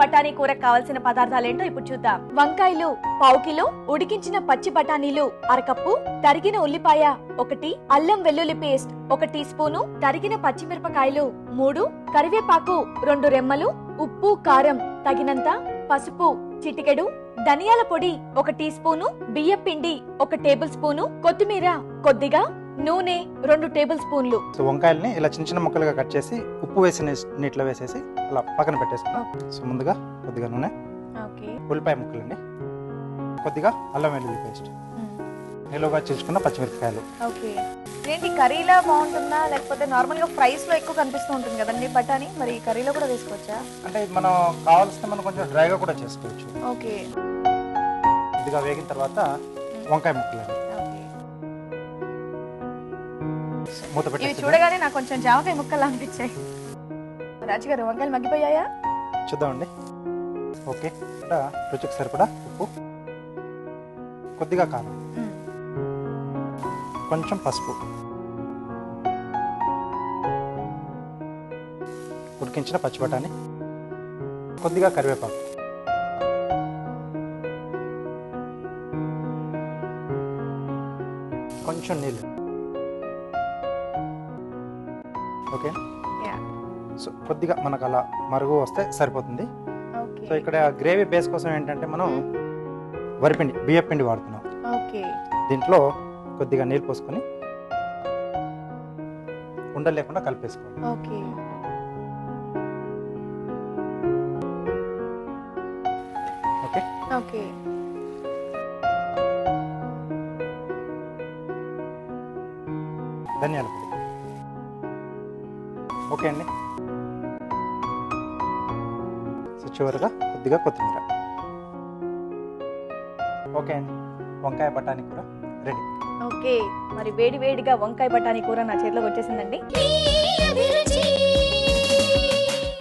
బఠానీ కూరకు కావాల్సిన పదార్థాలేంటో ఇప్పుడు చూద్దాం. వంకాయలు పావు కిలో, ఉడికించిన పచ్చి బఠానీలు అరకప్పు, తరిగిన ఉల్లిపాయ 1, అల్లం వెల్లుల్లి పేస్ట్ 1 టీ స్పూను, తరిగిన పచ్చిమిరపకాయలు 3, కరివేపాకు 2 రెమ్మలు, ఉప్పు కారం తగినంత, పసుపు చిటికెడు, ధనియాల పొడి 1 టీ స్పూను, బియ్యం పిండి 1 టేబుల్ స్పూను, కొత్తిమీర కొద్దిగా, నూనె 2 టేబుల్ స్పూన్లు. సో వంకాయల్ని ఇలా చిన్న చిన్న ముక్కలుగా కట్ చేసి ఉప్పు వేసి నీటిలో వేసేసి అలా పక్కన పెట్టేసుకున్నాం. సో ముందుగా కొద్దిగా నూనె, ఉల్లిపాయ ముక్కలండి, కొద్దిగా అల్లం వెల్లుల్లి పేస్ట్, నిలువుగా చేసుకున్న పచ్చిమిరపకాయలు. ఏంటి కర్రీలా బాగుంటుందా లేకపోతే నార్మల్ గా ఫ్రైస్ లో ఎక్కువ కనిపిస్తూ ఉంటుంది కదండి బఠానీ, మరి కర్రీలో కూడా వేసుకోవచ్చా? అంటే మనం కావాల్సిన మనం కొంచెం డ్రైగా కూడా చేసుకోవచ్చు. ఓకే. కొద్దిగా వేగిన తర్వాత వంకాయ ముక్కలండి మూత పెట్టి చూడగానే నాకు కొంచెం జామకాయ ముక్కలు అనిపించాయి. రాజుగారు వంకాయలు మగ్గిపోయాయా చూద్దామండి. ఓకే, రుచికి సరిపడా ఉప్పు, కొద్దిగా కారం, కొంచెం పసుపు, ఉడికించిన పచ్చి బఠానీ, కొద్దిగా కరివేపాకు, కొంచెం నీళ్ళు. ఓకే, సో కొద్దిగా మనకు అలా మరుగు వస్తే సరిపోతుంది. సో ఇక్కడ గ్రేవీ బేస్ కోసం ఏంటంటే మనం వరిపిండి బియ్యం పిండి వాడుతున్నాం. దీంట్లో కొద్దిగా నీళ్ళు పోసుకొని ఉండలు లేకుండా కలిపేసుకోవాలి. Okay okay. ధనియాల పొడి. ఓకే అండి. సో చివరిగా కొద్దిగా కొత్తిమీర. ఓకే అండి, వంకాయ బఠానీ కూర రెడీ. ఓకే, మరి వేడి వేడిగా వంకాయ బఠానీ కూర నా చేతిలోకి వచ్చేసిందండి.